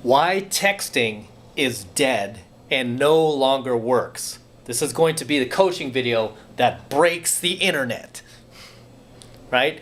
Why texting is dead and no longer works. This is going to be the coaching video that breaks the internet, right?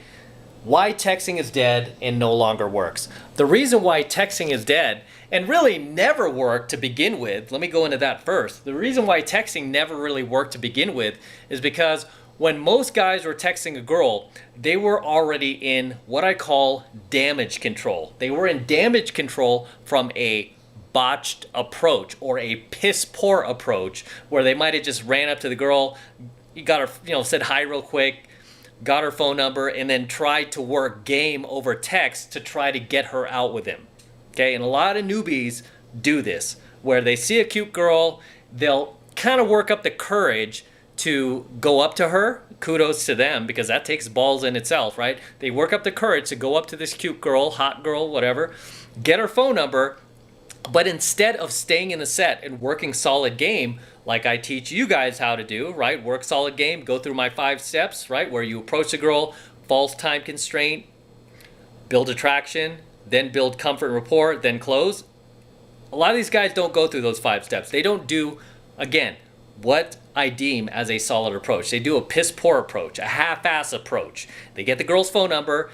Why texting is dead and no longer works. The reason why texting is dead and really never worked to begin with, let me go into that first. The reason why texting never really worked to begin with is because when most guys were texting a girl, they were already in what I call damage control. They were in damage control from a botched approach or a piss poor approach where they might have just ran up to the girl, got her, said hi real quick, got her phone number, and then tried to work game over text to try to get her out with him. Okay, and a lot of newbies do this, where they see a cute girl, they'll kind of work up the courage to go up to her. Kudos to them, because that takes balls in itself, right? They work up the courage to go up to this cute girl, hot girl, whatever, get her phone number, but instead of staying in the set and working solid game, like I teach you guys how to do, right? Work solid game, go through my 5 steps, right? Where you approach a girl, false time constraint, build attraction, then build comfort and rapport, then close. A lot of these guys don't go through those 5 steps. They don't do, again, what I deem as a solid approach. They do a piss poor approach, a half-ass approach. They get the girl's phone number.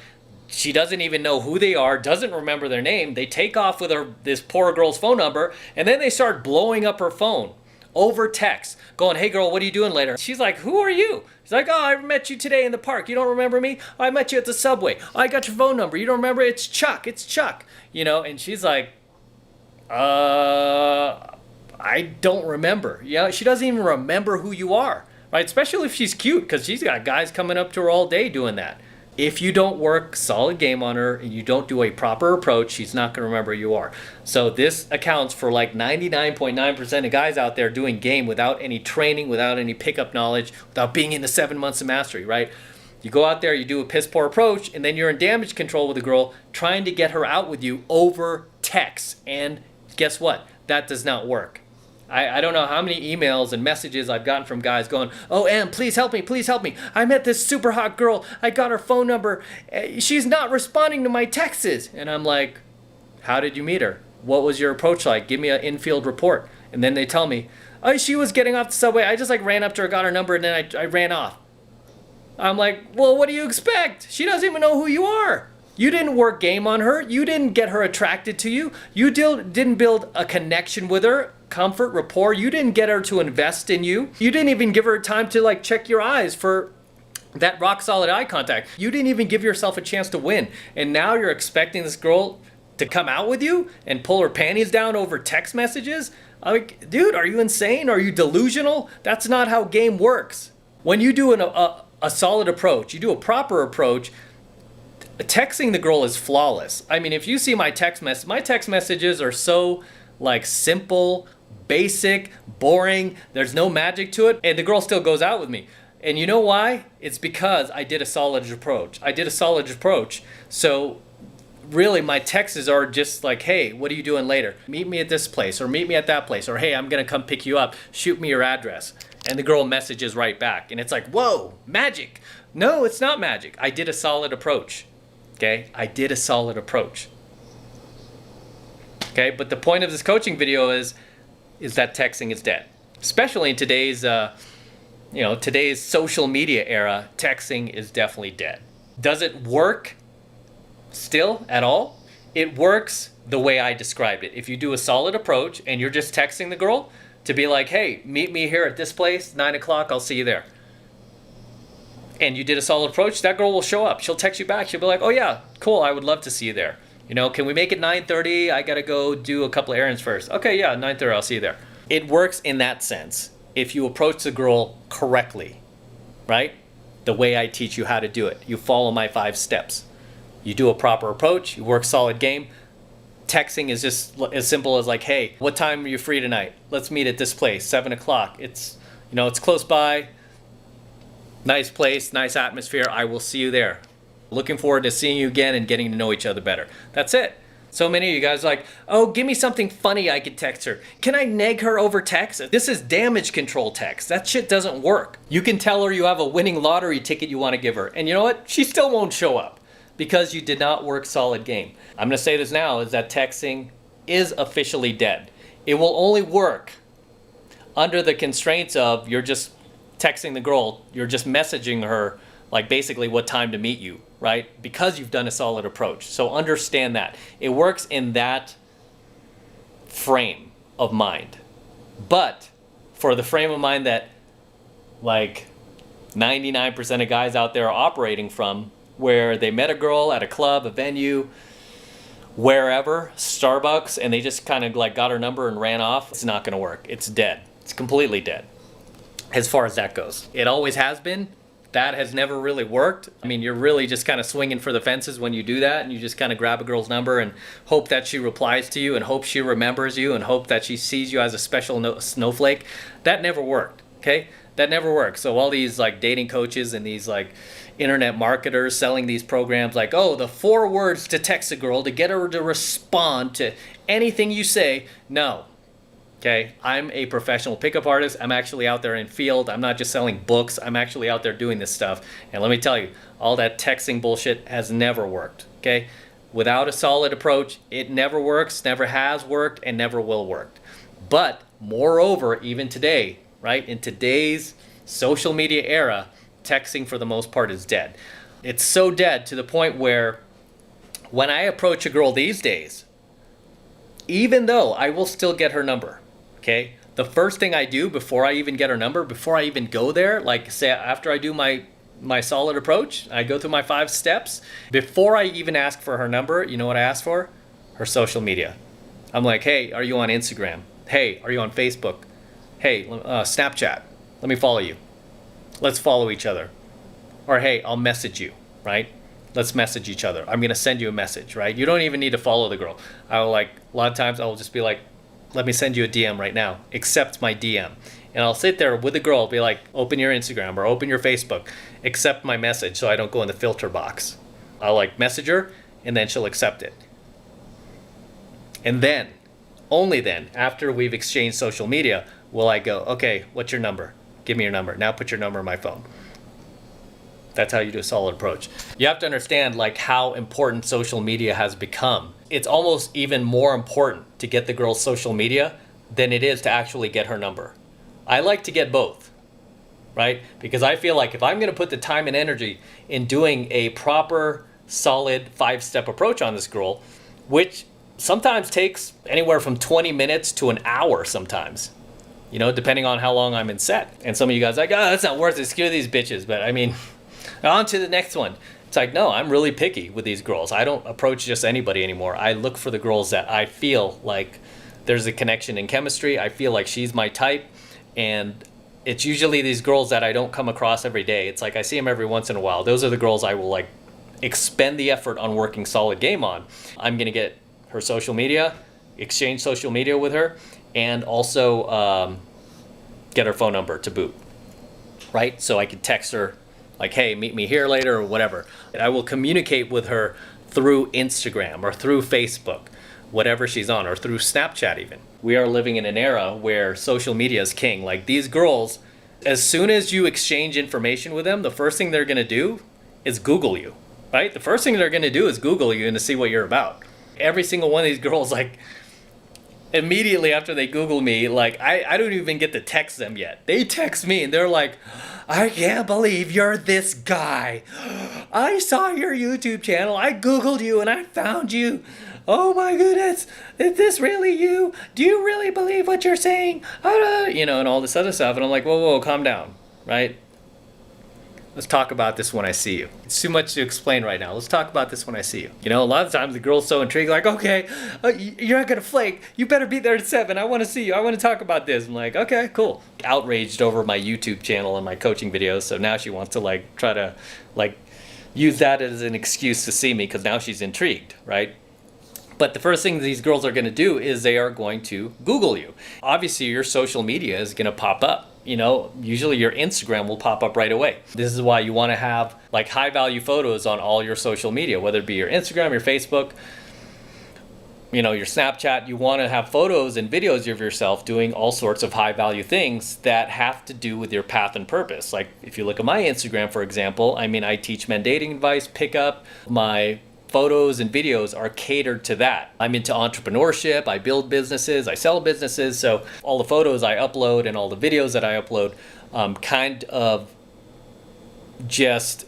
She doesn't even know who they are, doesn't remember their name. They take off with this poor girl's phone number, and then they start blowing up her phone over text, going, hey girl, what are you doing later? She's like, who are you? She's like, oh, I met you today in the park. You don't remember me? Oh, I met you at the subway. Oh, I got your phone number. You don't remember? It's Chuck. It's Chuck. And she's like, I don't remember. She doesn't even remember who you are, right? Especially if she's cute, because she's got guys coming up to her all day doing that. If you don't work solid game on her and you don't do a proper approach, she's not going to remember who you are. So this accounts for like 99.9% of guys out there doing game without any training, without any pickup knowledge, without being in the 7 months of mastery, right? You go out there, you do a piss poor approach, and then you're in damage control with a girl trying to get her out with you over text. And guess what? That does not work. I don't know how many emails and messages I've gotten from guys going, oh, Em, please help me, please help me. I met this super hot girl. I got her phone number. She's not responding to my texts. And I'm like, how did you meet her? What was your approach like? Give me an infield report. And then they tell me, oh, she was getting off the subway. I just ran up to her, got her number, and then I ran off. I'm like, well, what do you expect? She doesn't even know who you are. You didn't work game on her. You didn't get her attracted to you. You didn't build a connection with her. Comfort, rapport. You didn't get her to invest in you. You didn't even give her time to check your eyes for that rock solid eye contact. You didn't even give yourself a chance to win. And now you're expecting this girl to come out with you and pull her panties down over text messages? I'm like, dude, are you insane? Are you delusional? That's not how game works. When you do a solid approach, you do a proper approach, texting the girl is flawless. I mean, if you see my text messages are so simple, basic, boring, there's no magic to it, and the girl still goes out with me. And you know why? It's because I did a solid approach. So really my texts are just like, hey, what are you doing later? Meet me at this place, or meet me at that place, or hey, I'm gonna come pick you up, shoot me your address. And the girl messages right back. And it's like, whoa, magic. No, it's not magic. I did a solid approach. Okay, I did a solid approach. Okay, but the point of this coaching video is that texting is dead. Especially in today's today's social media era, texting is definitely dead. Does it work still at all? It works the way I described it. If you do a solid approach and you're just texting the girl to be like, hey, meet me here at this place, 9 o'clock, I'll see you there. And you did a solid approach, that girl will show up. She'll text you back. She'll be like, oh yeah, cool, I would love to see you there. Can we make it 9:30? I gotta go do a couple of errands first. Okay, yeah, 9:30, I'll see you there. It works in that sense if you approach the girl correctly, right? The way I teach you how to do it. You follow my 5 steps. You do a proper approach, you work solid game. Texting is just as simple as hey, what time are you free tonight? Let's meet at this place, 7 o'clock. It's close by. Nice place, nice atmosphere. I will see you there. Looking forward to seeing you again and getting to know each other better. That's it. So many of you guys are like, oh, give me something funny I could text her. Can I neg her over text? This is damage control text. That shit doesn't work. You can tell her you have a winning lottery ticket you want to give her. And you know what? She still won't show up because you did not work solid game. I'm going to say this now, is that texting is officially dead. It will only work under the constraints of you're just texting the girl, you're just messaging her like basically what time to meet you, right? Because you've done a solid approach. So understand that. It works in that frame of mind. But for the frame of mind that like 99% of guys out there are operating from, where they met a girl at a club, a venue, wherever, Starbucks, and they just kind of like got her number and ran off, it's not going to work. It's dead. It's completely dead as far as that goes. It always has been. That has never really worked. I mean, you're really just kind of swinging for the fences when you do that, and you just kind of grab a girl's number and hope that she replies to you and hope she remembers you and hope that she sees you as a special snowflake. That never worked, okay? That never worked. So all these like dating coaches and these like internet marketers selling these programs like, oh, the 4 words to text a girl to get her to respond to anything you say. No. Okay, I'm a professional pickup artist. I'm actually out there in field. I'm not just selling books. I'm actually out there doing this stuff. And let me tell you, all that texting bullshit has never worked. Okay, without a solid approach, it never works, never has worked, and never will work. But moreover, even today, right, in today's social media era, texting for the most part is dead. It's so dead to the point where when I approach a girl these days, even though I will still get her number, okay, the first thing I do before I even get her number, before I even go there, like say after I do my solid approach, I go through my 5 steps, before I even ask for her number, you know what I ask for? Her social media. I'm like, hey, are you on Instagram? Hey, are you on Facebook? Hey, Snapchat, let me follow you. Let's follow each other. Or hey, I'll message you, right? Let's message each other. I'm going to send you a message, right? You don't even need to follow the girl. I will like, a lot of times I will just be like, let me send you a DM right now. Accept my DM. And I'll sit there with the girl, be like, open your Instagram or open your Facebook. Accept my message so I don't go in the filter box. I'll like message her and then she'll accept it. And then, only then, after we've exchanged social media, will I go, okay, what's your number? Give me your number. Now put your number in my phone. That's how you do a solid approach. You have to understand like how important social media has become. It's almost even more important to get the girl's social media than it is to actually get her number. I like to get both, right? Because I feel like if I'm going to put the time and energy in doing a proper, solid 5-step approach on this girl, which sometimes takes anywhere from 20 minutes to an hour sometimes, you know, depending on how long I'm in set. And some of you guys are like, oh, that's not worth it. Screw these bitches. But I mean, on to the next one. It's like, no, I'm really picky with these girls. I don't approach just anybody anymore. I look for the girls that I feel like there's a connection in chemistry. I feel like she's my type. And it's usually these girls that I don't come across every day. It's like I see them every once in a while. Those are the girls I will like expend the effort on working solid game on. I'm going to get her social media, exchange social media with her, and also get her phone number to boot, right? So I could text her like, hey, meet me here later or whatever. And I will communicate with her through Instagram or through Facebook, whatever she's on, or through Snapchat even. We are living in an era where social media is king. Like these girls, as soon as you exchange information with them, the first thing they're gonna do is Google you, right? The first thing they're gonna do is Google you and to see what you're about. Every single one of these girls, like, immediately after they Google me, like, I don't even get to text them yet. They text me and they're like, I can't believe you're this guy. I saw your YouTube channel. I Googled you and I found you. Oh my goodness. Is this really you? Do you really believe what you're saying? You know, and all this other stuff. And I'm like, whoa, calm down, right? Let's talk about this when I see you. It's too much to explain right now. Let's talk about this when I see you. You know, a lot of times the girl's so intrigued, like, okay, you're not gonna flake. You better be there at 7. I want to see you. I want to talk about this. I'm like, okay, cool. Outraged over my YouTube channel and my coaching videos, so now she wants to like try to like use that as an excuse to see me because now she's intrigued, right? But the first thing these girls are going to do is they are going to Google you. Obviously, your social media is going to pop up. You know, usually your Instagram will pop up right away. This is why you want to have like high value photos on all your social media, whether it be your Instagram, your Facebook, you know, your Snapchat. You want to have photos and videos of yourself doing all sorts of high value things that have to do with your path and purpose. Like if you look at my Instagram, for example, I mean, I teach men dating advice, pickup, my photos and videos are catered to that. I'm into entrepreneurship, I build businesses, I sell businesses, so all the photos I upload and all the videos that I upload kind of just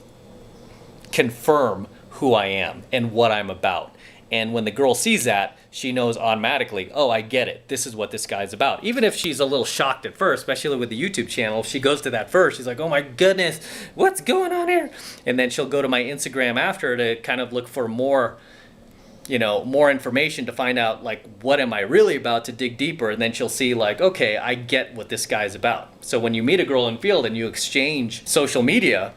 confirm who I am and what I'm about. And when the girl sees that, she knows automatically, oh, I get it. This is what this guy's about. Even if she's a little shocked at first, especially with the YouTube channel, if she goes to that first, she's like, oh my goodness, what's going on here? And then she'll go to my Instagram after to kind of look for more, more information to find out, like, what am I really about, to dig deeper. And then she'll see, like, okay, I get what this guy's about. So when you meet a girl in field and you exchange social media,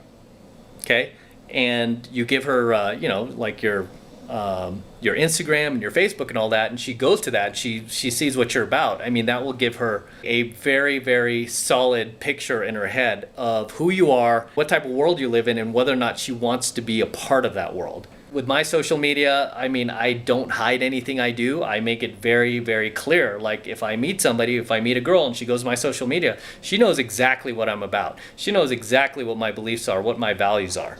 okay, and you give her, like your Instagram and your Facebook and all that, and she goes to that, she sees what you're about. I mean, that will give her a very, very solid picture in her head of who you are, what type of world you live in, and whether or not she wants to be a part of that world. With my social media, I mean, I don't hide anything I do. I make it very, very clear. Like, if I meet somebody, if I meet a girl and she goes to my social media, she knows exactly what I'm about. She knows exactly what my beliefs are, what my values are.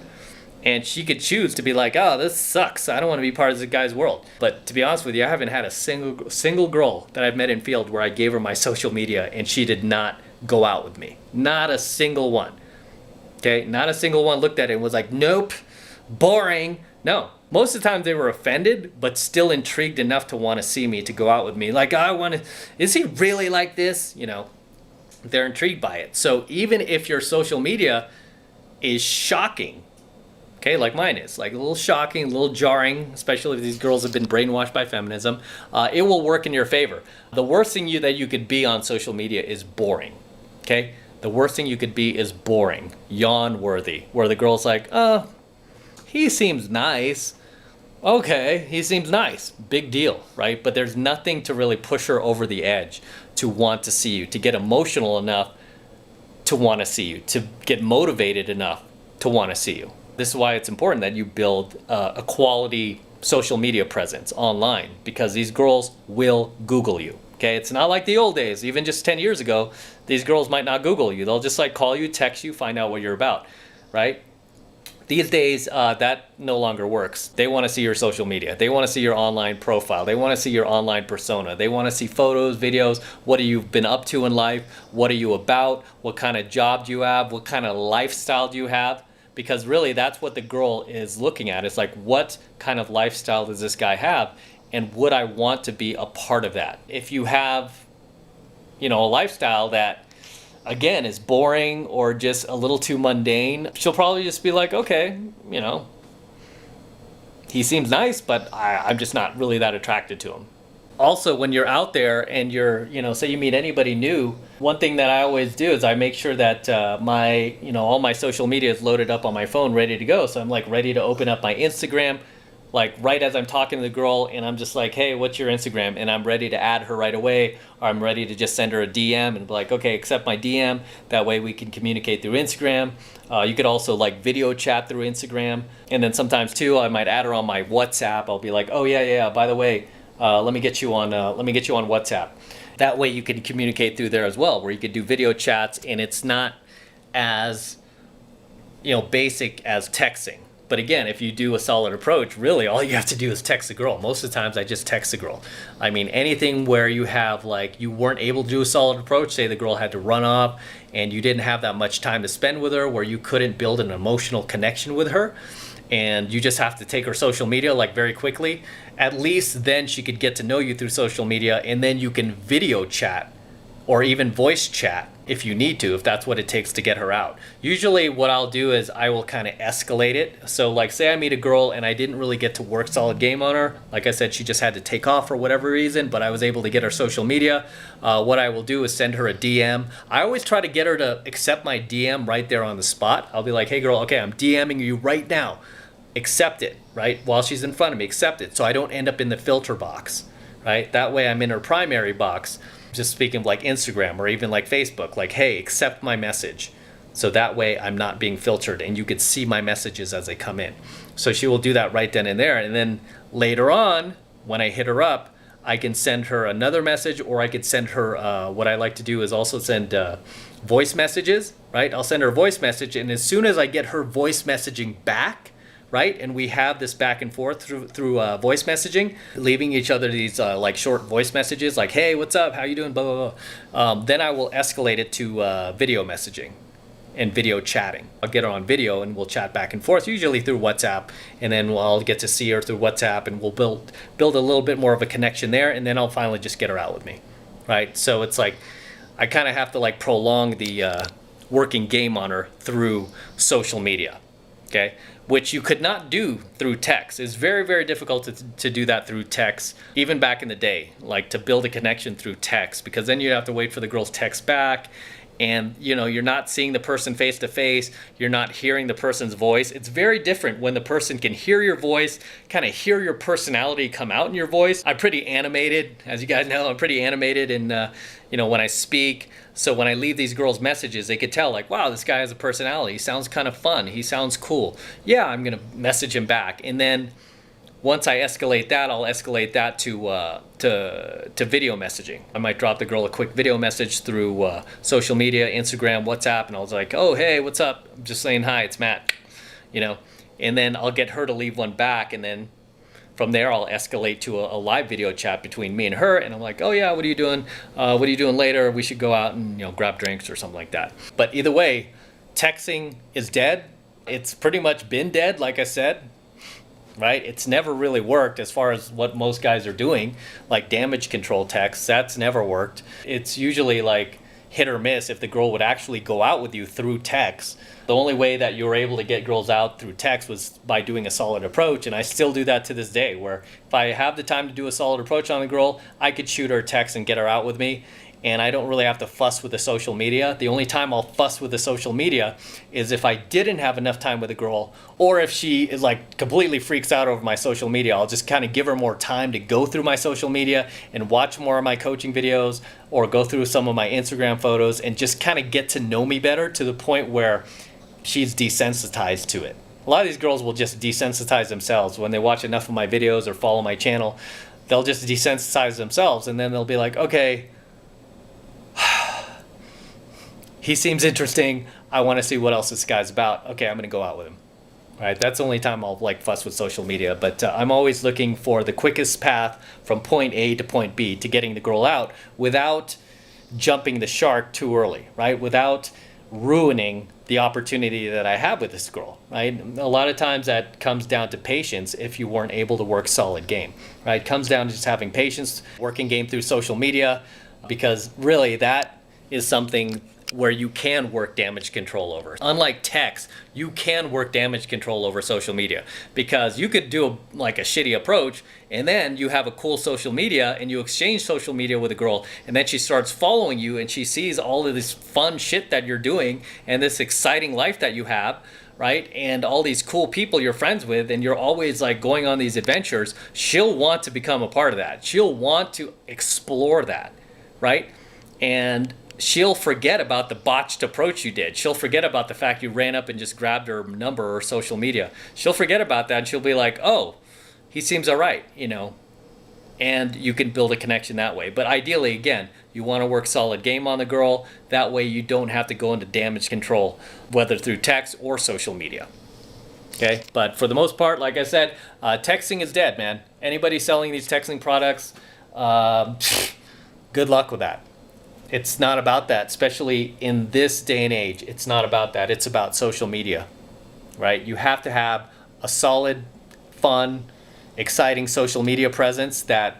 And she could choose to be like, oh, this sucks, I don't want to be part of this guy's world. But to be honest with you, I haven't had a single girl that I've met in field where I gave her my social media and she did not go out with me. Not a single one. Okay, not a single one looked at it and was like, nope, boring. No, most of the time they were offended, but still intrigued enough to want to see me, to go out with me. Like, is he really like this? They're intrigued by it. So even if your social media is shocking, okay, like mine is, like a little shocking, a little jarring, especially if these girls have been brainwashed by feminism, it will work in your favor. The worst thing that you could be on social media is boring, okay? The worst thing you could be is boring, yawn-worthy, where the girl's like, oh, he seems nice. Okay, he seems nice. Big deal, right? But there's nothing to really push her over the edge to want to see you, to get emotional enough to want to see you, to get motivated enough to want to see you. This is why it's important that you build a quality social media presence online, because these girls will Google you. Okay, it's not like the old days. Even just 10 years ago, these girls might not Google you. They'll just like call you, text you, find out what you're about, right? These days, that no longer works. They want to see your social media. They want to see your online profile. They want to see your online persona. They want to see photos, videos, what have you been up to in life, what are you about, what kind of job do you have, what kind of lifestyle do you have. Because really, that's what the girl is looking at. It's like, what kind of lifestyle does this guy have? And would I want to be a part of that? If you have, a lifestyle that, again, is boring or just a little too mundane, she'll probably just be like, okay, he seems nice, but I'm just not really that attracted to him. Also, when you're out there and you're, say you meet anybody new, one thing that I always do is I make sure that my, all my social media is loaded up on my phone, ready to go. So I'm like ready to open up my Instagram, like right as I'm talking to the girl, and I'm just like, hey, what's your Instagram? And I'm ready to add her right away, or I'm ready to just send her a DM and be like, okay, accept my DM. That way we can communicate through Instagram. You could also like video chat through Instagram. And then sometimes too, I might add her on my WhatsApp. I'll be like, oh yeah, by the way, let me get you on WhatsApp. That way you can communicate through there as well, where you could do video chats, and it's not as basic as texting. But again, if you do a solid approach, really all you have to do is text the girl. Most of the times I just text the girl. I mean, anything where you have like you weren't able to do a solid approach, say the girl had to run off and you didn't have that much time to spend with her, where you couldn't build an emotional connection with her, and you just have to take her social media like very quickly, at least then she could get to know you through social media, and then you can video chat or even voice chat if you need to, if that's what it takes to get her out. Usually what I'll do is I will kind of escalate it. So like say I meet a girl and I didn't really get to work solid game on her. Like I said, she just had to take off for whatever reason, but I was able to get her social media. What I will do is send her a DM. I always try to get her to accept my DM right there on the spot. I'll be like, hey girl, okay, I'm DMing you right now. Accept it, right? While she's in front of me, accept it. So I don't end up in the filter box, right? That way I'm in her primary box. Just speaking of like Instagram or even like Facebook, like, hey, accept my message. So that way I'm not being filtered and you could see my messages as they come in. So she will do that right then and there. And then later on, when I hit her up, I can send her another message, or I could send her, what I like to do is also send voice messages, right? I'll send her a voice message, and as soon as I get her voice messaging back, right? And we have this back and forth through voice messaging, leaving each other these like short voice messages, like, "Hey, what's up? How you doing?" Blah blah blah. Then I will escalate it to video messaging and video chatting. I'll get her on video and we'll chat back and forth, usually through WhatsApp, and then I'll get to see her through WhatsApp, and we'll build a little bit more of a connection there, and then I'll finally just get her out with me, right? So it's like I kind of have to like prolong the working game on her through social media, okay? Which you could not do through text. It's very, very difficult to do that through text, even back in the day, like to build a connection through text, because then you have to wait for the girl's text back, and you know, you're not seeing the person face to face, you're not hearing the person's voice. It's very different when the person can hear your voice, kind of hear your personality come out in your voice. I'm pretty animated, as you guys know. I'm pretty animated in you know, when I speak. So when I leave these girls messages, they could tell, like, wow, this guy has a personality, he sounds kind of fun, he sounds cool. Yeah, I'm gonna message him back. And then once I escalate that, I'll escalate that to video messaging. I might drop the girl a quick video message through social media, Instagram, WhatsApp, and I was like, "Oh, hey, what's up? I'm just saying hi, it's Matt," you know. And then I'll get her to leave one back, and then from there I'll escalate to a live video chat between me and her, and I'm like, "Oh yeah, what are you doing? What are you doing later? We should go out and, you know, grab drinks or something like that." But either way, texting is dead. It's pretty much been dead, like I said. Right? It's never really worked as far as what most guys are doing, like damage control texts. That's never worked. It's usually like hit or miss if the girl would actually go out with you through text. The only way that you were able to get girls out through text was by doing a solid approach, and I still do that to this day, where if I have the time to do a solid approach on a girl, I could shoot her a text and get her out with me. And I don't really have to fuss with the social media. The only time I'll fuss with the social media is if I didn't have enough time with a girl, or if she is like completely freaks out over my social media. I'll just kind of give her more time to go through my social media and watch more of my coaching videos, or go through some of my Instagram photos and just kind of get to know me better, to the point where she's desensitized to it. A lot of these girls will just desensitize themselves when they watch enough of my videos or follow my channel. They'll just desensitize themselves, and then they'll be like, "Okay, he seems interesting. I want to see what else this guy's about. Okay, I'm going to go out with him." Right? That's the only time I'll like fuss with social media. But I'm always looking for the quickest path from point A to point B to getting the girl out without jumping the shark too early, right? Without ruining the opportunity that I have with this girl, right? A lot of times that comes down to patience if you weren't able to work solid game, right? It comes down to just having patience, working game through social media, because really that is something where you can work damage control over. Unlike text, you can work damage control over social media, because you could do like a shitty approach, and then you have a cool social media and you exchange social media with a girl, and then she starts following you and she sees all of this fun shit that you're doing and this exciting life that you have, right? And all these cool people you're friends with, and you're always like going on these adventures. She'll want to become a part of that. She'll want to explore that, right? And she'll forget about the botched approach you did. She'll forget about the fact you ran up and just grabbed her number or social media. She'll forget about that, and she'll be like, "Oh, he seems all right," you know. And you can build a connection that way. But ideally, again, you want to work solid game on the girl. That way you don't have to go into damage control, whether through text or social media. Okay? But for the most part, like I said, texting is dead, man. Anybody selling these texting products, good luck with that. It's not about that, especially in this day and age. It's not about that. It's about social media, right? You have to have a solid, fun, exciting social media presence that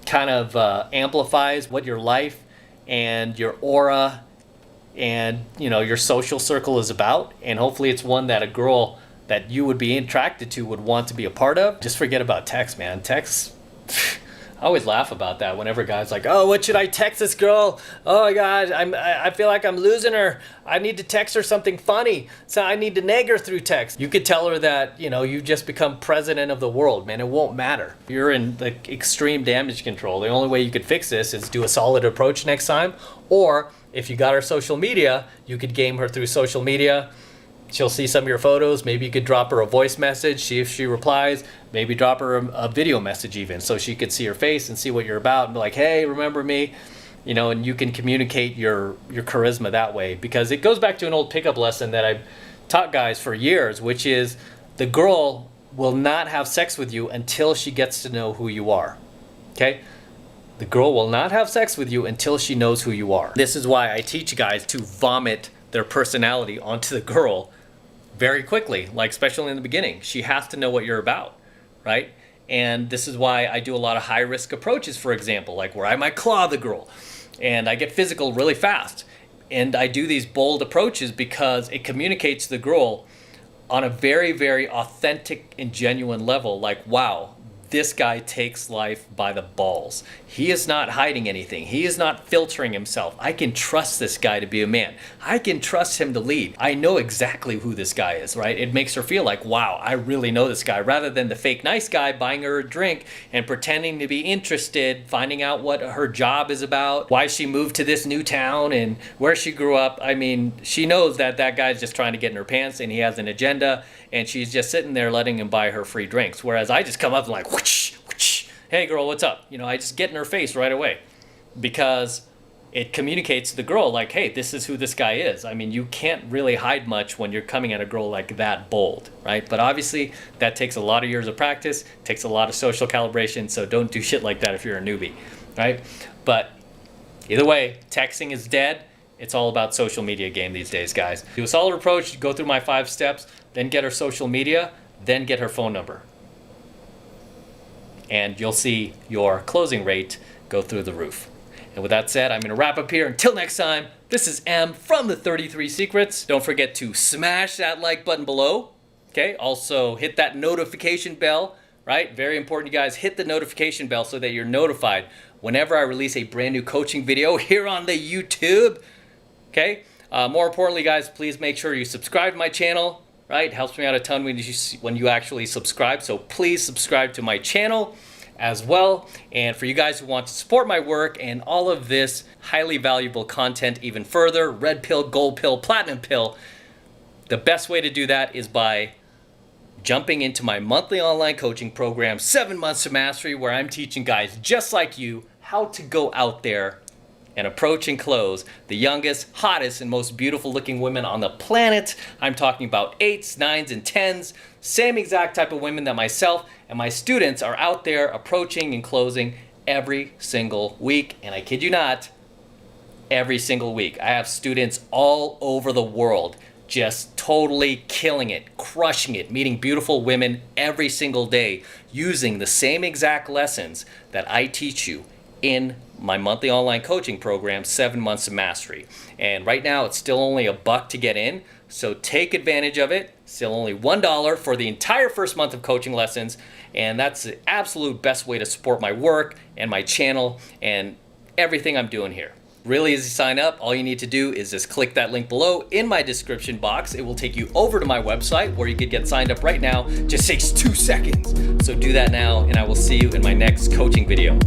kind of amplifies what your life and your aura and, you know, your social circle is about. And hopefully it's one that a girl that you would be attracted to would want to be a part of. Just forget about text, man. Text... I always laugh about that whenever guys like, "Oh, what should I text this girl? Oh my God, I feel like I'm losing her. I need to text her something funny. So I need to nag her through text." You could tell her that, you know, you've just become president of the world, man. It won't matter. You're in the extreme damage control. The only way you could fix this is do a solid approach next time. Or if you got her social media, you could game her through social media. She'll see some of your photos. Maybe you could drop her a voice message, see if she replies. Maybe drop her a video message even, so she could see your face and see what you're about and be like, "Hey, remember me?" You know, and you can communicate your charisma that way. Because it goes back to an old pickup lesson that I've taught guys for years, which is The girl will not have sex with you until she gets to know who you are. Okay? The girl will not have sex with you until she knows who you are. This is why I teach guys to vomit their personality onto the girl very quickly, like especially in the beginning. She has to know what you're about, right? And this is why I do a lot of high risk approaches, for example, like where I might claw the girl and I get physical really fast. And I do these bold approaches because it communicates to the girl on a very, very authentic and genuine level, like, wow, this guy takes life by the balls. He is not hiding anything. He is not filtering himself. I can trust this guy to be a man. I can trust him to lead. I know exactly who this guy is, right? It makes her feel like, wow, I really know this guy, rather than the fake nice guy buying her a drink and pretending to be interested, finding out what her job is about, why she moved to this new town and where she grew up. I mean, she knows that that guy's just trying to get in her pants and he has an agenda, and she's just sitting there letting him buy her free drinks. Whereas I just come up and like, whoosh, whoosh, hey girl, what's up? You know, I just get in her face right away because it communicates to the girl like, hey, this is who this guy is. I mean, you can't really hide much when you're coming at a girl like that bold, right? But obviously that takes a lot of years of practice, takes a lot of social calibration, so don't do shit like that if you're a newbie, right? But either way, texting is dead. It's all about social media game these days, guys. Do a solid approach, go through my 5 steps, then get her social media, then get her phone number. And you'll see your closing rate go through the roof. And with that said, I'm going to wrap up here. Until next time, this is M from the 33 Secrets. Don't forget to smash that like button below. Okay, also hit that notification bell, right? Very important, you guys. Hit the notification bell so that you're notified whenever I release a brand new coaching video here on the YouTube. Okay, more importantly, guys, please make sure you subscribe to my channel, right? Helps me out a ton when you actually subscribe. So please subscribe to my channel as well. And for you guys who want to support my work and all of this highly valuable content even further, red pill, gold pill, platinum pill, the best way to do that is by jumping into my monthly online coaching program, 7 Months to Mastery, where I'm teaching guys just like you how to go out there and approach and close the youngest, hottest, and most beautiful looking women on the planet. I'm talking about 8s, 9s, and 10s. Same exact type of women that myself and my students are out there approaching and closing every single week. And I kid you not, every single week. I have students all over the world just totally killing it, crushing it, meeting beautiful women every single day using the same exact lessons that I teach you in my monthly online coaching program, 7 Months to Mastery. And right now it's still only $1 to get in, so take advantage of it. Still only $1 for the entire first month of coaching lessons, and that's the absolute best way to support my work and my channel and everything I'm doing here. Really easy to sign up. All you need to do is just click that link below in my description box. It will take you over to my website where you could get signed up right now. Just takes 2 seconds. So do that now, and I will see you in my next coaching video.